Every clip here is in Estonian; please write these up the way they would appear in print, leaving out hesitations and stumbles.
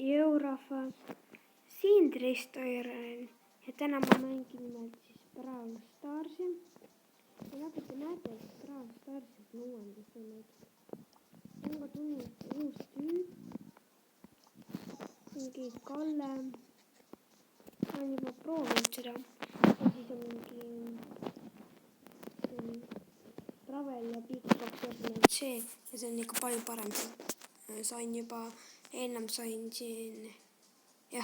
Jõu rahva, siin Tristoiran ja täna ma mängin nimelt siis Brawl Starsi. Ja nagu te näete, et Brawl Starsis on uuendus olnud. On ka tulnud uus tüüp. Mingi Kalle. Ma olen juba proovinud seda. Ja siis on mingi Travel ja Bigbox see ja see on ikka palju parem. Sain juba, ennem sain siin,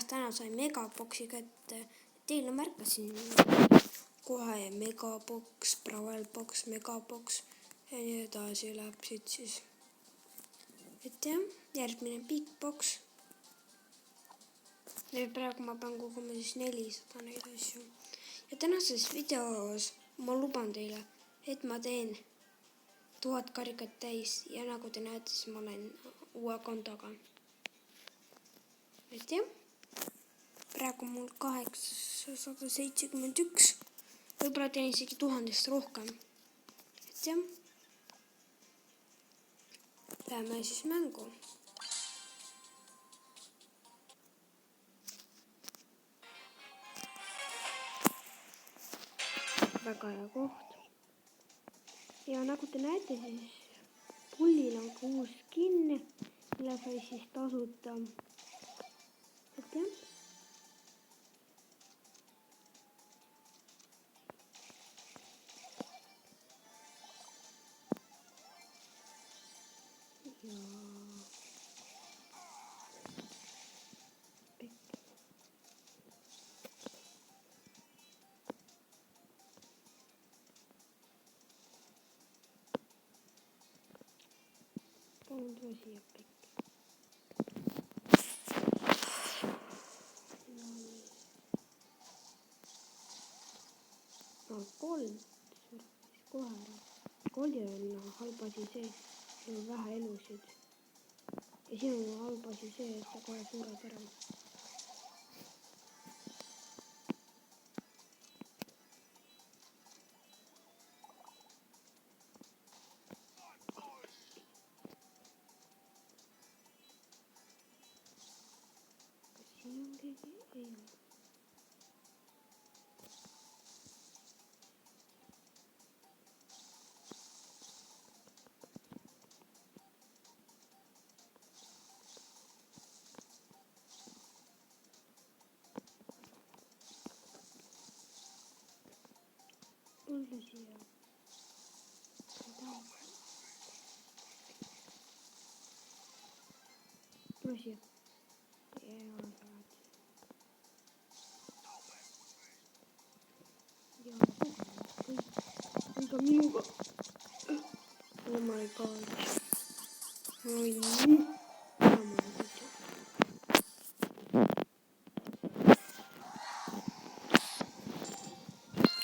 täna sain Megaboxi kätte. Teile märkasin kohe Megabox, Bravelbox, Megabox ja nii edasi läheb siit siis. Et jah, järgmine Bigbox. Ja praegu ma pean koguma siis 400 neid asju. Ja tänases videos ma luban teile, et ma teen 1000 karikat täis ja nagu te näete, siis ma olen uue kontoga. Et jah, praegu mul 871, võib-olla teen isegi 1000 rohkem. Et jah, läheme siis mängu. Väga hea koht. Ja nagu te näete, siis pullil on ka uus skin, mille sai siis tasuta. Et jah. Palun tule siia Pekk. No 3, kohe ära. Koljal on halb asi see, siin on vähe elusid. Ja siin on halb asi see, et sa kohe sured ära. Siin on keegi, ei ole. Tule siia. Tule siia. Aga minuga. Oh my god. Oi nii.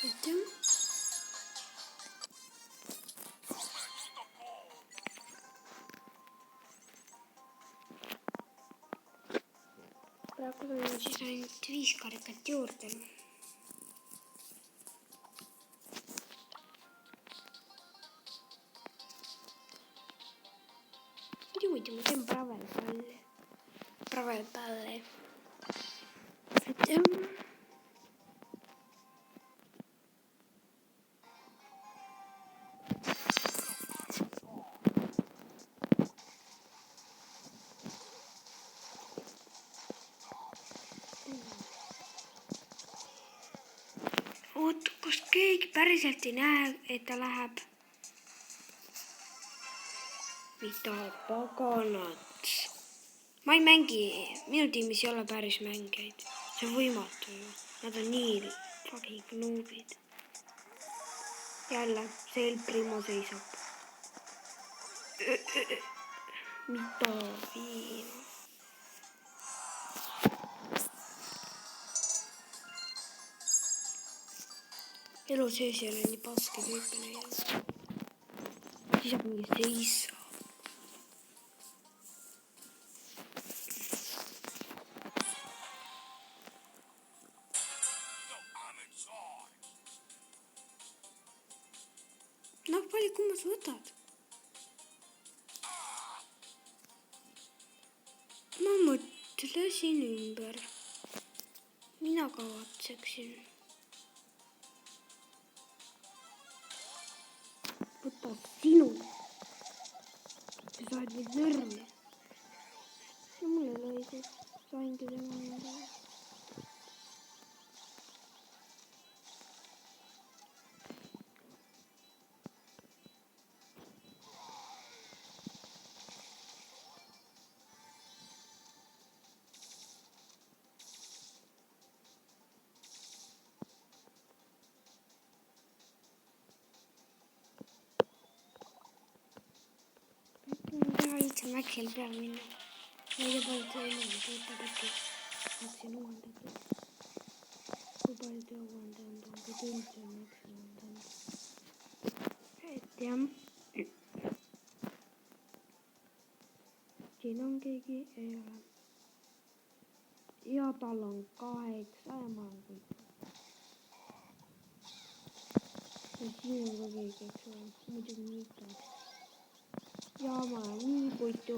Et jah. Praegu on siis ainult 5 karikat juurde. Muidu ma teen Bravelpalli. Et jah. Oot, kas keegi päriselt ei näe, et ta läheb? Mida paganat? Ma ei mängi, minu tiimis ei ole päris mängijaid. See on võimatu ju. Nad on nii fucking noobid. Jälle, see El Primo seisab. Mida viina? Elu sees ei ole nii paske tüüpe näinud. Siis saab mingi seisa. No palju kumma sa võtad? Ma mõtlen. mõtlesin ümber. Mina kavatseksin võtta sinu. Sa saad mind nörvi. Ja mulle lõi, saingi tema endale. Teha lihtsalt Maxil peale minna. Ma ei tea, palju ta uuendada, võtab äkki. Maxil uuendatud. Kui palju ta uuendanud on, kui tund on Maxil uuendanud. Et jah. Siin on keegi ei ole. Ja tal on 8 ja ma olen kõik. Ja siin on ka keegi, eks ole. Muidugi mitu. Ja ma olen nii puitu.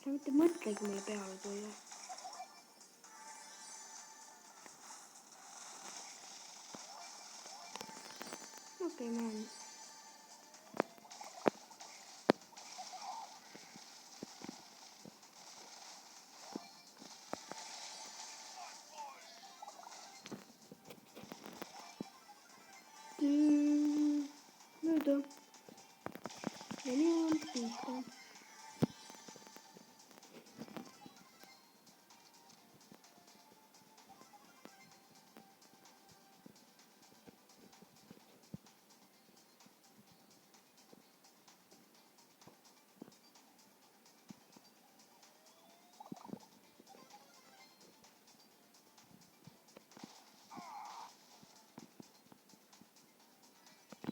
Sa mitte mõtlegi mulle peale tulla. Okei, ma olen. Mööda. Ja nii on pihta.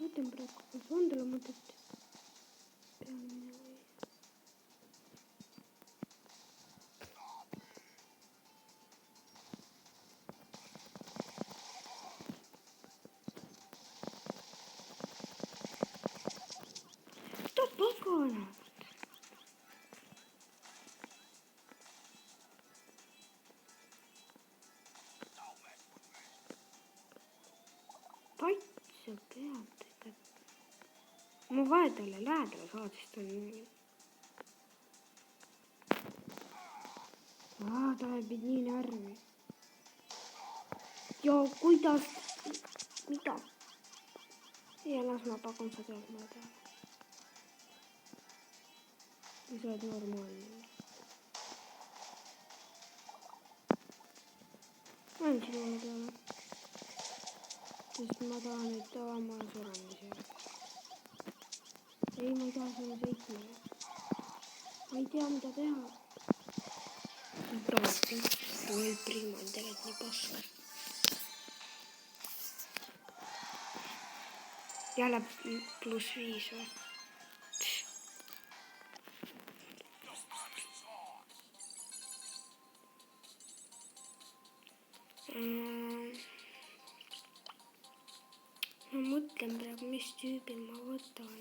Mõtlen praegu, kas on talle mõtet peale minna või? Mida paganat? Patsa peab. Ma vaja talle lähedale saada, sest ta on... ta läheb nii närvi. Ja kuidas... Mida? Ja las ma pakun sa tead mulle peale. Ja sa oled normaalne. Ma olen sinule peale. Sest ma tahan, et ma suren seal. Ei, ma ei taha selle sõitma. Ma ei tea, mida teha. Praegu. Oi, Prima on tegelikult nii paska. Jälle +5 või? Ma mõtlen praegu, mis tüübi ma võtan.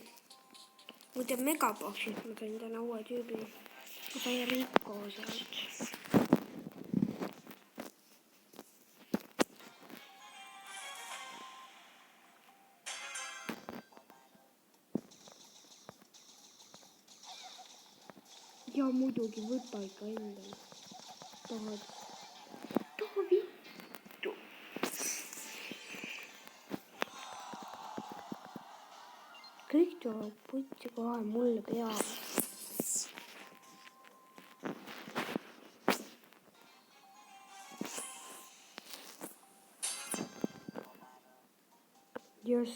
Muide Megaboxist ma sain täna uue tüübi. Ma sain Rico sealt. Ja muidugi võta ikka endale. Tahad vittu. Kõik tuleb putsi kohe mulle peale. Yes.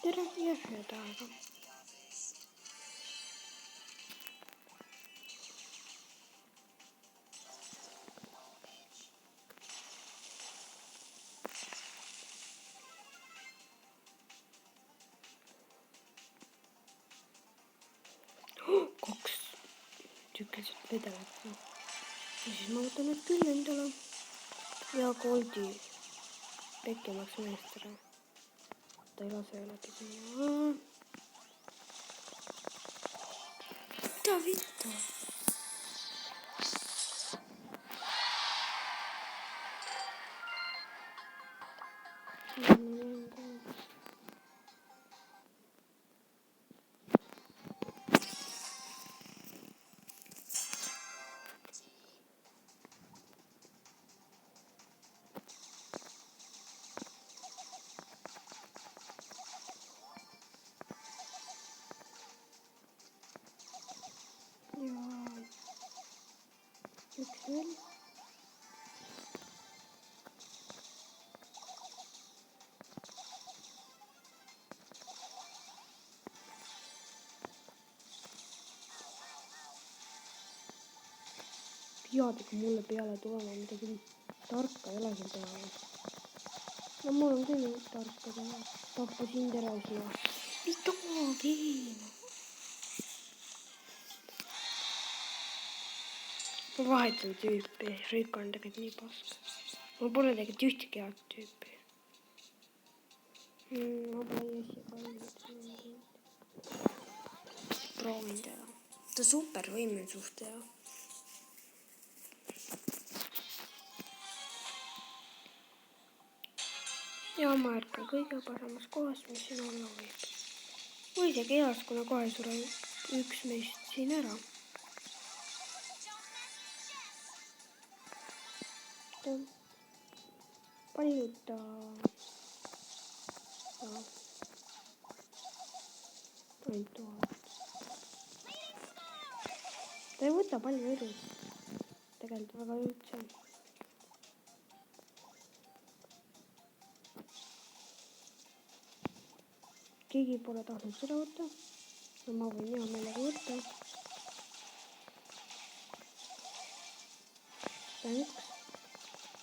tere ja head aega. Kaks tükiliselt vedelat. Ja siis ma võtan need küll endale. Ja Goldi pekkimaks meest ära. Ta ei lase läbi sinna. Mida vittu? Ja üks veel. Peadagi mulle peale tulema midagi tarka ei ole seal teha. No mul on küll tarka teha. Tappa sind ära siia. Midagi. Ma vahetan tüüpi. Rõika on tegelikult nii pask. Ma pole tegelikult ühtegi head tüüpi. Ma pole ees ja proovin teha. Ta supervõime on suht hea. Ja ma ärkan kõige paremas kohas, mis siin olla võib. Või isegi heas, kuna kohe sureb üks meist siin ära. Paljuta. Ainult tuhat. Ta ei võta palju edu. Tegelikult väga üldse. Keegi pole tahtnud seda võtta. No ma võin hea meelega võtta. Thanks.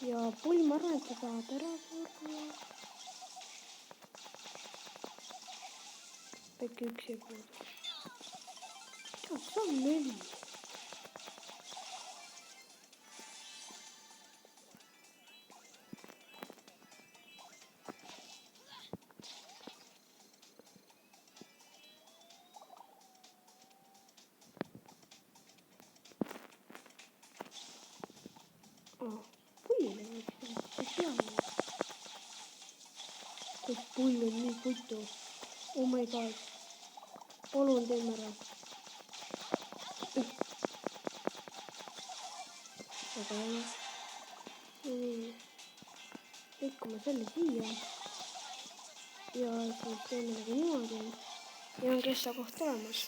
Ja pull ma arvan, et sa saad ära surra. Pekki üks ei puudu. Tead, see on 4. Pull on nii putu. Oh my god. Palun teeme ära. Aga jah. Lõikame selle siia. Ja siis teeme nagu niimoodi. Ja on kessakoht olemas.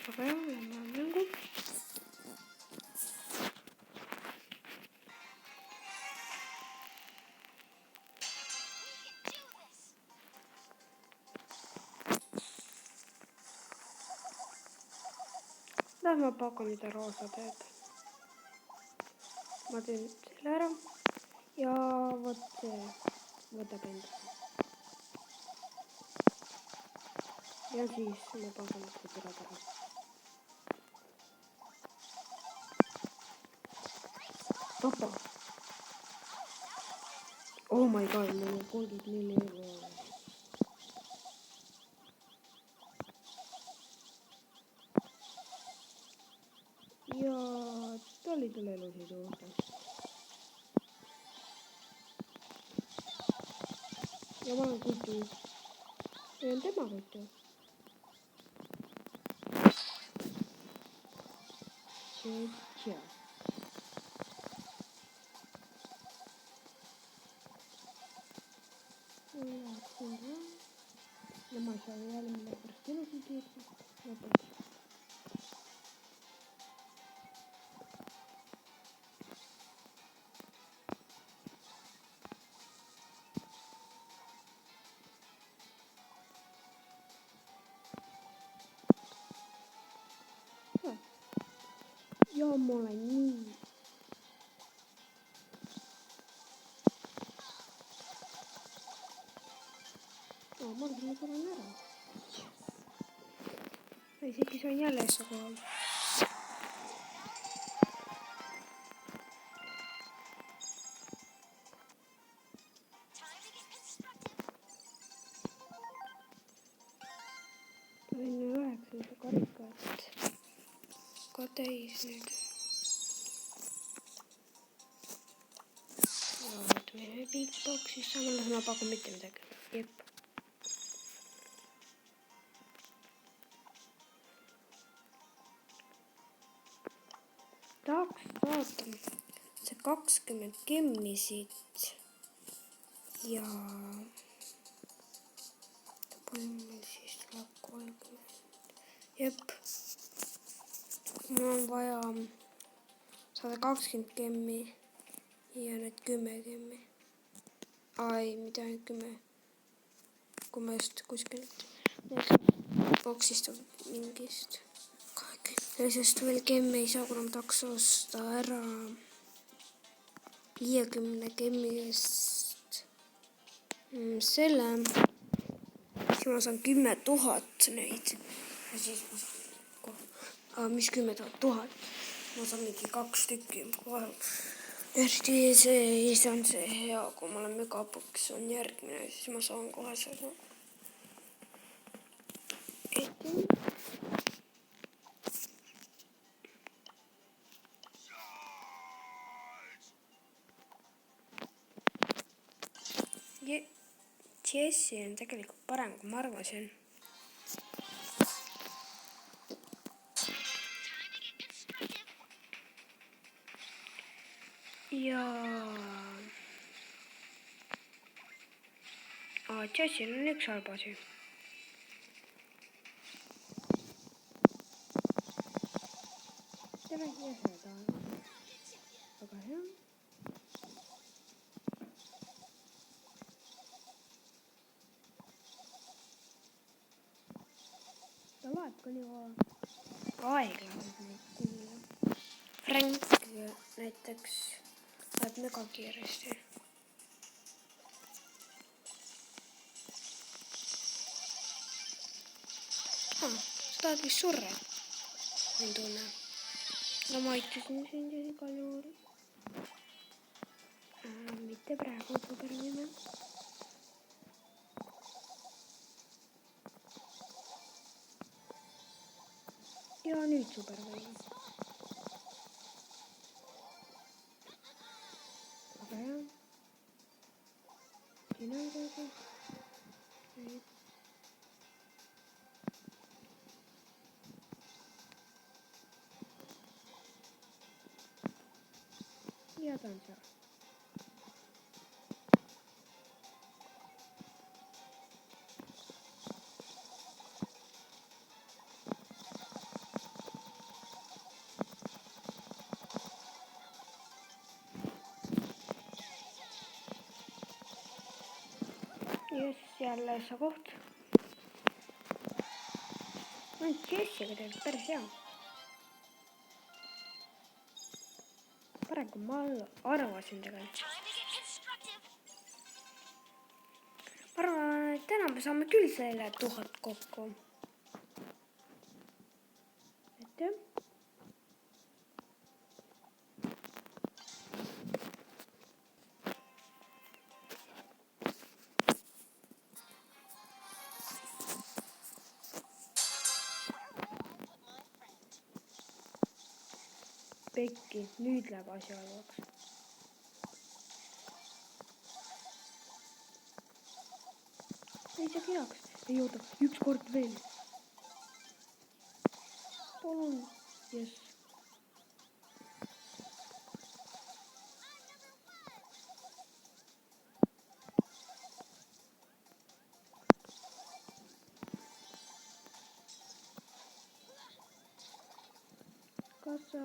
Aga jah, lähme mängu. Lähme pakun mida roosa teed. Ma teen selle ära. Ja vot see võtab endale. Ja siis ma pakun seda turad ära. Tapa. Oh my god, mul on 34 euro. Ja ta oli tule elusid juurde. Ja ma olen kutu. See on tema kutu. See hea. Ja ma ei saa jälle mille pärast elusid juurde. Lõpuks. ja ma olen nii. Ma tulen ära. Isegi sain jälle kohal. Sain 9 karikat ka täis nüüd. Vaatame Big Box'is samal, ma pakun mitte midagi. Jep. Tahaks vaatama see 20 gemmi siit ja palju meil siis tuleb 30. Jep. Mul on vaja 120 gemmi ja need 10 gemmi. Ai, mitte ainult 10. Kui ma just kuskilt boksist mingist 20. veel gemmi ei saa, kuna ma tahaks osta ära 50 gemmi eest selle. Siis ma saan 10 000 neid. Ja siis ma saan mis 10 000? Ma saan mingi 2 tükki kohe. Eriti see on see hea, kui mul on megaboks on järgmine, siis ma saan kohe seda. Jessie on tegelikult parem, kui ma arvasin. Ja Jessie'l on üks halb asi. Tere seda. Väga hea. Ta loeb ka nii aeglaselt. Frank näiteks läheb mega kiiresti. Sa tahad vist surra? On tunne. No ma aitasin sind igal juhul. Mitte praegu supervõime. Ja nüüd supervõime. Aga jah. Siin on keegi. Ja ta on seal. Just jälle see koht. Jessiga teeb päris hea. Parem kui ma arvasin tegelikult. Ma arvan, et täna me saame küll selle 1000 kokku. Et jah. Pekki, nüüd läheb asi halvaks. Isegi heaks. Ei oota, üks kord veel. Palun. Yes. Kas sa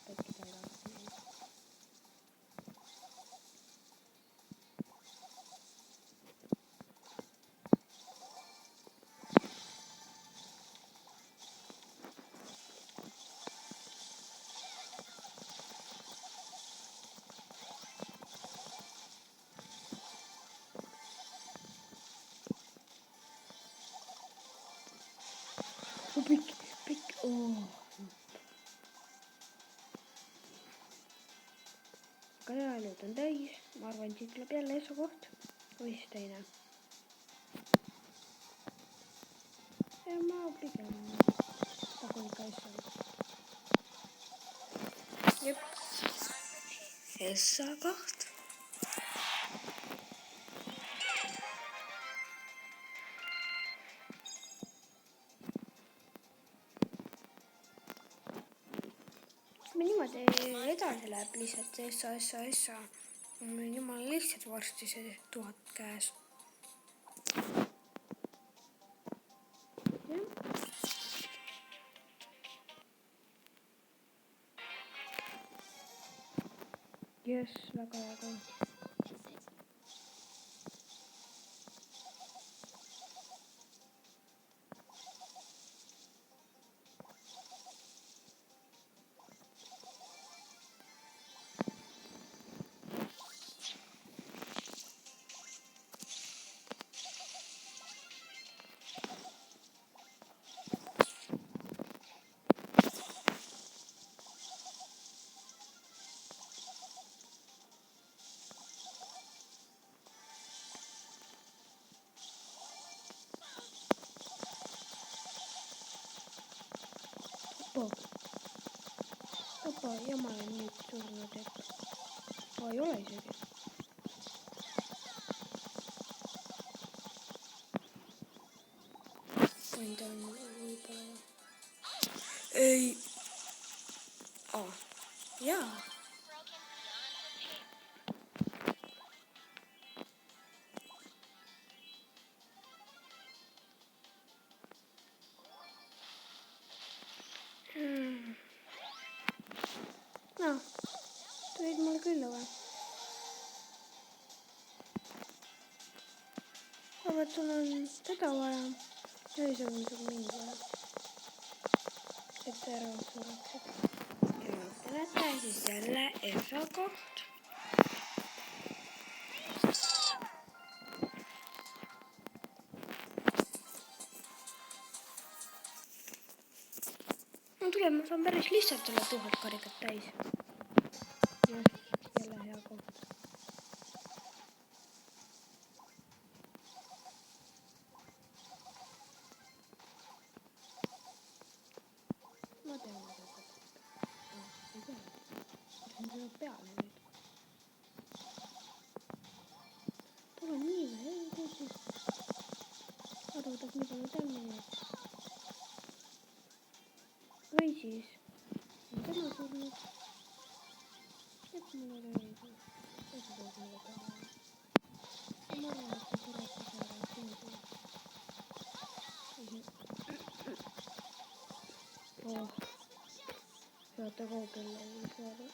Pekki täidad? pikk. Oh. Aga elud on täis. Ma arvan, siit tuleb jälle esakoht. Või siis teine. Ja ma pigem pakun ikka esakoht. Jep. esakoht. Me niimoodi edasi läheb lihtsalt essa. Mul on jumala lihtsalt varsti see 1000 käes. Jess, väga. Opa, ja ma olen nüüd surnud, et ei ole isegi. Võin ta on võib-olla. Ei. Jaa. No, tulid mulle külla või? Aga sul on seda vaja. Ja siis on sul mind vaja. Et ära sureksid. Ja näete siis jälle esakoht. No tuleb, ma saan päris lihtsalt selle 1000 karikat täis. Just, jälle hea koht. Ma tean, mida ei tea. See on peale nüüd. Tule nii või, ei tee siis. Arvutab nii palju tämmi. Või siis on tema surnud. Et mul oli õige. Ja see tuleb mulle taha. Ja ma arvan, et see suretas ära singi. Saate kaugele ei saada.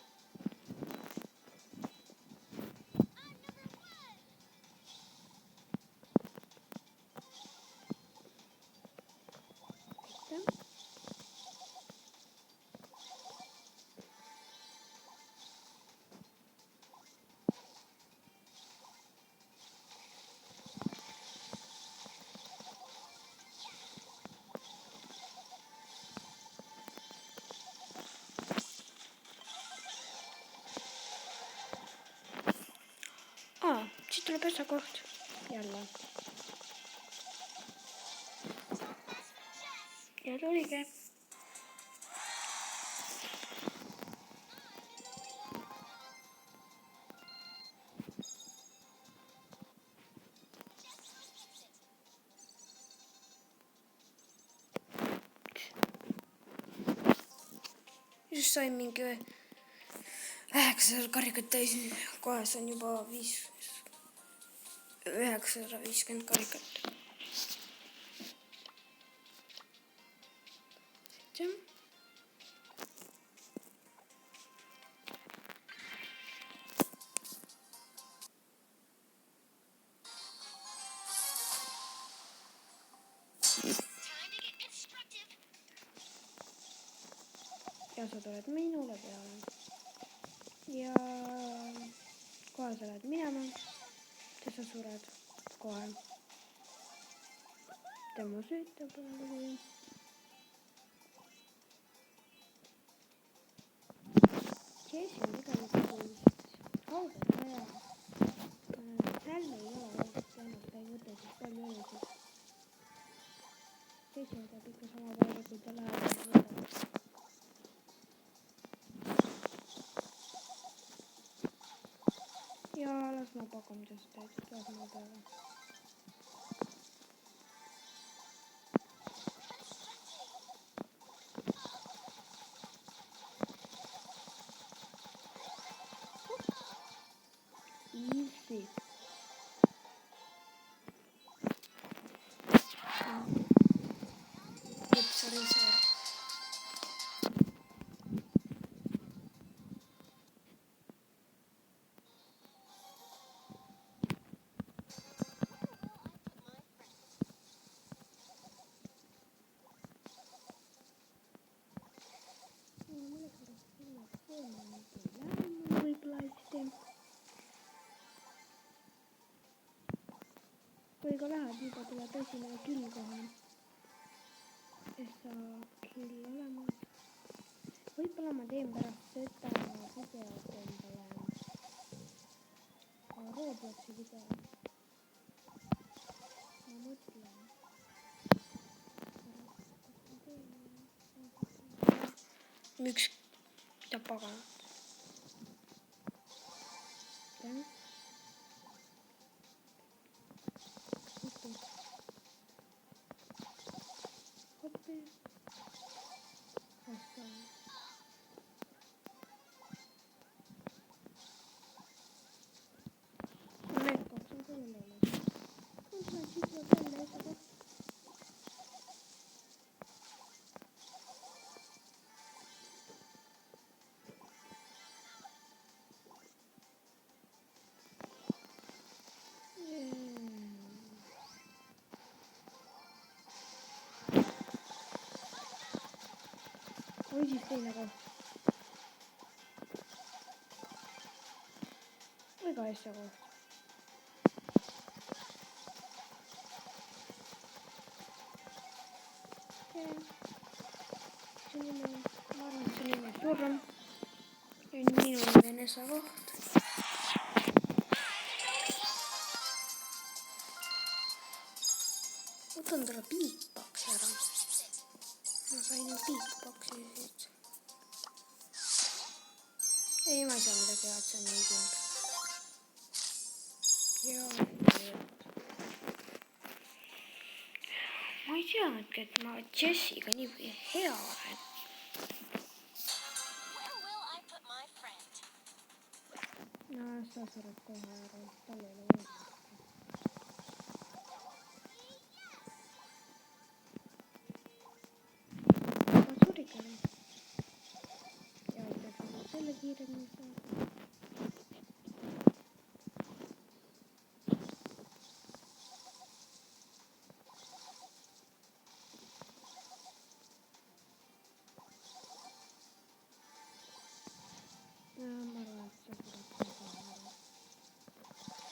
Siit tuleb esakoht. Jälle. Ja tuligi. Just sain mingi 900 karikat täis, kohe on juba 950 karikat. Ja sa tuled minule peale. Ja kohe sa lähed minema. Ja sa sured kohe. Tema süütab praegu. Jessi on tegelikult kaugelt vaja. Sälm ei ole kaugelt jäänud, ta ei võta siis palju elusid. Jessi võtab ikka sama palju, kui ta lähedalt võtab. Ja las ma pakun sellest täitud maa peale. Easy. Sorry. Kui ka läheb, juba tuleb esimene kill kohe. Saab kill olemas. Võib-olla ma teen pärast seda videot endale Robloxi video. Ma mõtlen. Miks ta paganat? Või siis teine koht. Või ka asja koht. Ma arvan, et see nimi on surm. Nüüd minu venesa koht. Võtan talle beatboxi ära. Ma sain beatboxi siit. Ei, ma ei saa midagi head, see on nii king. Ma ei teadnudki, et ma Jessiga nii hea olen. No, sa sured kohe ära, tal ei ole võimalik. Ja aitab selle kiiremini saada. Ma arvan, et see tuleb kohe ära.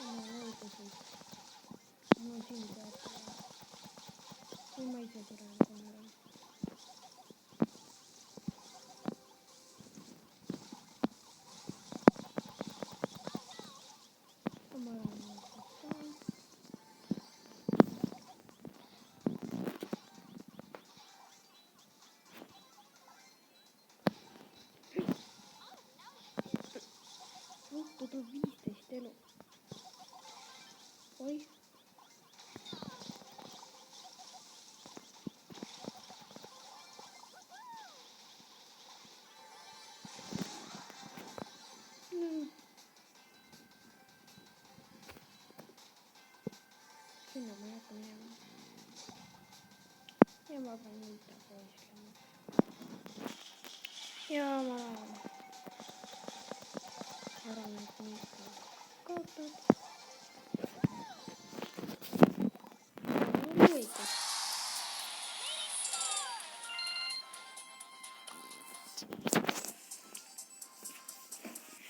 Ma õigusid. Mul siin teatada. Või ma ise suren kohe ära. Tuleb 15 elu. Oi. Sinna ma ei hakka minema. Ja ma pean nüüd poislema. Ja ma arvan, et nüüd kaotad. Oli õigus.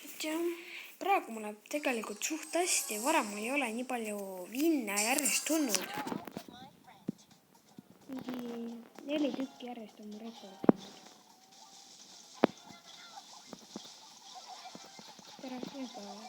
Et jah, praegu mul läheb tegelikult suht hästi. Varem mul ei ole nii palju vinne järjest tulnud. Mingi 4 tükki järjest on mu rekord olnud. tere ööpäevaga.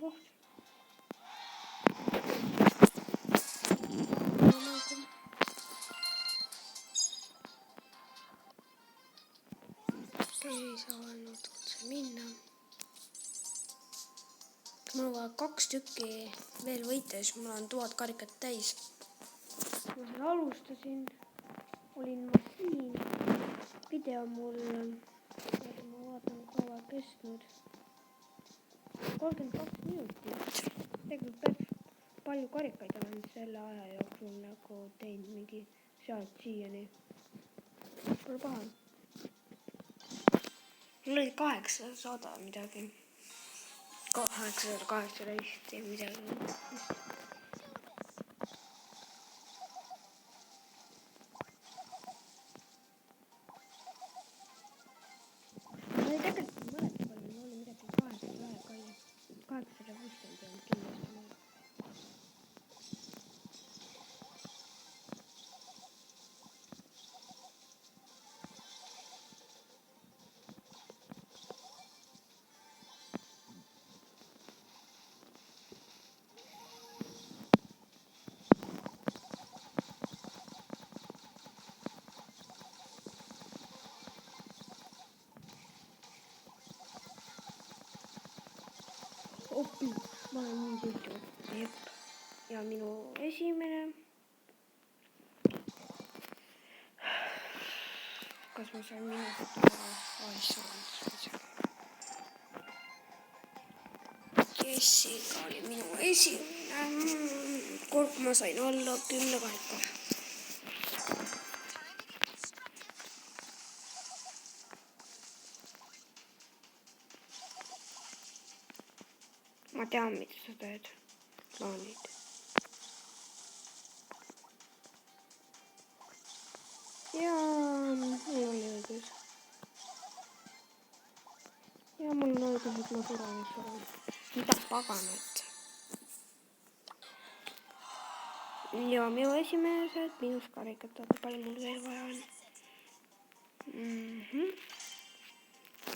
Koht. Ei saa ainult otse minna. Mul on vaja 2 tükki veel võita, siis mul on 1000 karikat täis. Ma siin alustasin, olin ma siin. Video mul, ma vaatan kaua kestnud. 32 minutit. Tegelikult päris palju karikaid olen selle aja jooksul nagu teinud mingi sealt siiani. Pole paha. Mul oli 800 midagi. 818 ja midagi. Ma ei tegelikult mõelda palju, mul oli midagi 860 on kindlasti. Ma olen nii tüütu. Jep. Ja minu esimene. Kas ma sain minutit? Jessica oli minu esimene. Kord ma sain alla 10 karika. Ma tean, mida sa teed. Plaanid. Jaa, mul oli õigus. Ja mul on õigus, et ma suren. Mida paganat. Ja minu esimesed miinuskarikad, aga palju mul veel vaja on.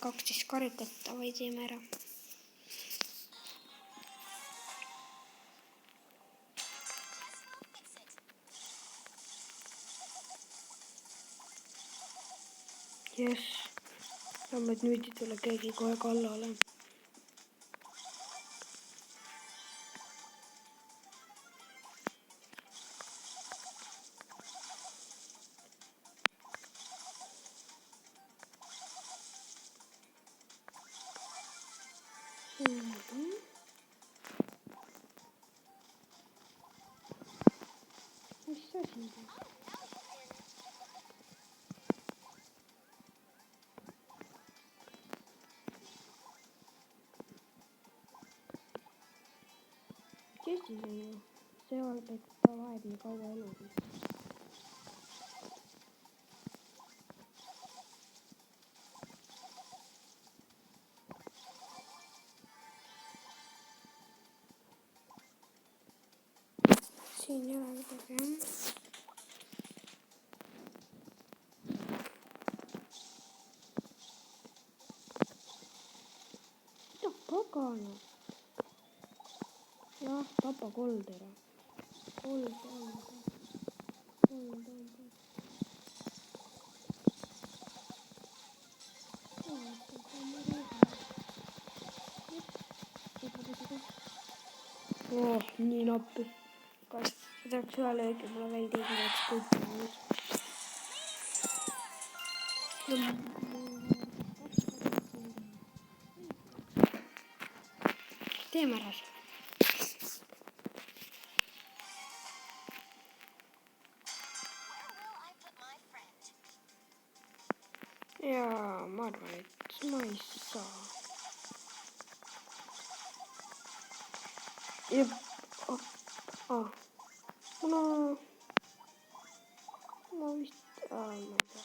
12 karikat, davai teeme ära. Jess, vähemalt nüüd ei tule keegi kohe kallale. Mis see siin teeb? unistasin ju seal, et ta laeb nii kaua elu. Siin ei ole midagi jah. Mida pagana? Jah, tapa kold ära. Kold. Oh, nii nappi. Kas tahaks ühe löögi, mulle veel keegi oleks kuulnud. Teeme ära see. Jaa, ma arvan, et ma ei saa. Jep. Ma vist... ma ei tea.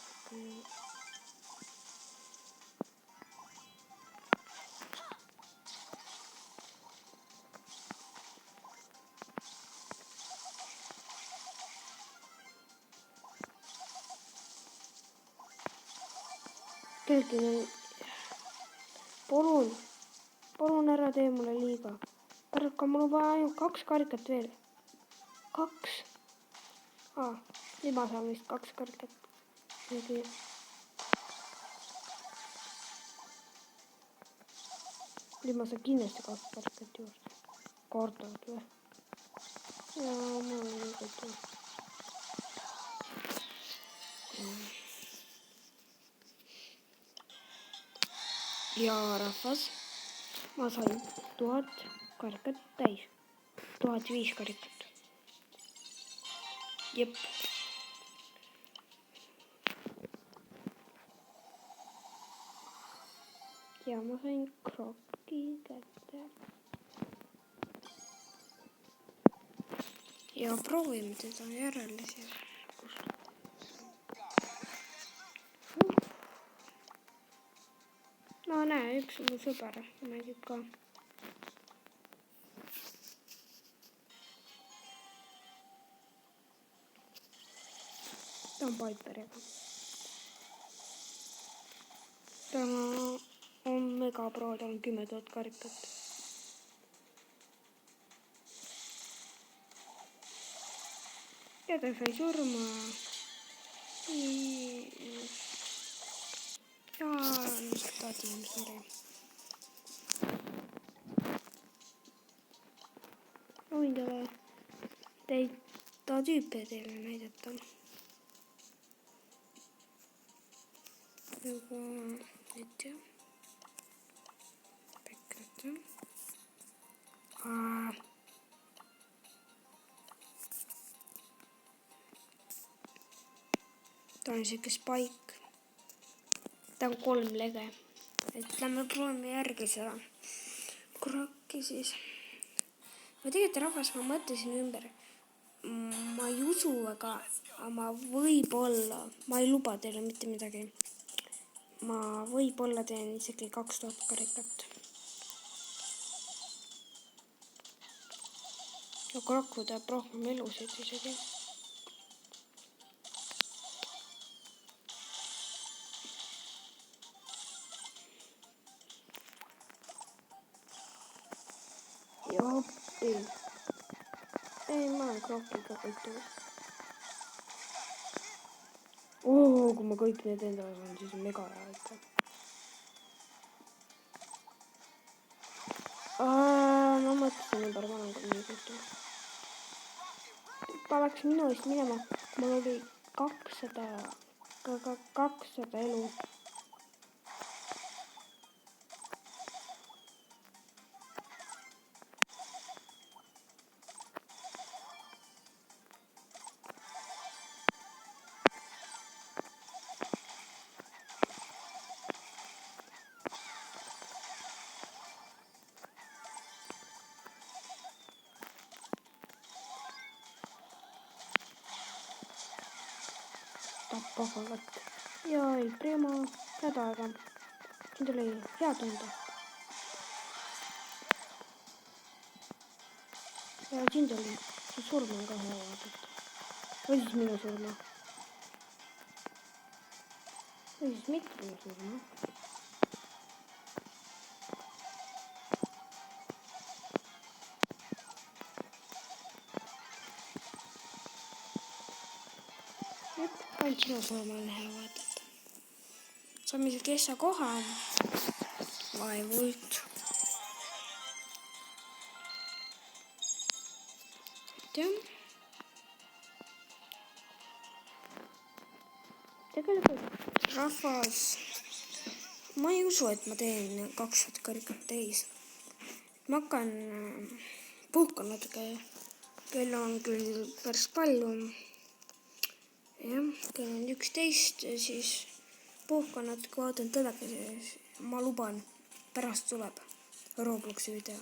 Kelkinen, palun ära tee mulle liiga. Tarka, mul on vaja ainult 2 karikat veel. 2. Nüüd ma saan vist 2 karikat. Nüüd ma saan kindlasti 2 karikat juurde. Kordavad või? Jaa, mul on liiga tuua. Ja rahvas, ma sain 1000 karikat täis. 1005 karikat. Jep. Ja ma sain kroki kätte. Ja proovime teda järele siis. No näe, üks mu sõber mängib ka. Ta on Piperiga. Tema on megapro, tal on 10 000 karikat. Ja ta sai surma. Ja ta tiim suri. Ma võin ta tüüpe teile näidata. Nagu nüüd jah. Pekkata. Ta on siuke Spike. Ta on 3 lege. Et lähme proovime järgi seda krokki siis. Ma tegelikult rahvas, ma mõtlesin ümber. Ma ei usu, aga ma võib-olla, ma ei luba teile mitte midagi. Ma võib-olla teen isegi 2000 karikat. Ja krokku teeb rohkem elusid isegi. Joo, ei. Ei, ma olen krokiga kõik tulnud. Kui ma kõik need endale saan, siis on mega hea ikka. Ma mõtlesin ümber, ma olen ka nii kõik tulnud. Ta läks minu eest minema, mul oli 200 elu. tappa pagat. Ja El Primo, head aega. Siin tuli hea tunda. Ja siin tuli, see surm on ka hea vaadata. Või siis minu surma. Või siis mitte minu surma. Ainult sinu surma on hea vaadata. Saame isegi kessa koha. Vaevult. Jah. Tegelikult rahvas, ma ei usu, et ma teen 200 kõrget täis. Ma hakkan puhkan natuke. Kell on küll päris palju. Jah, kell on 11, siis puhkan natuke, vaatan telekas. Ma luban, pärast tuleb Robloksi video.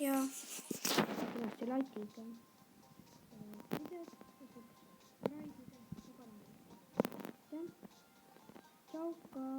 Ja kindlasti like'iga. Ciao ka.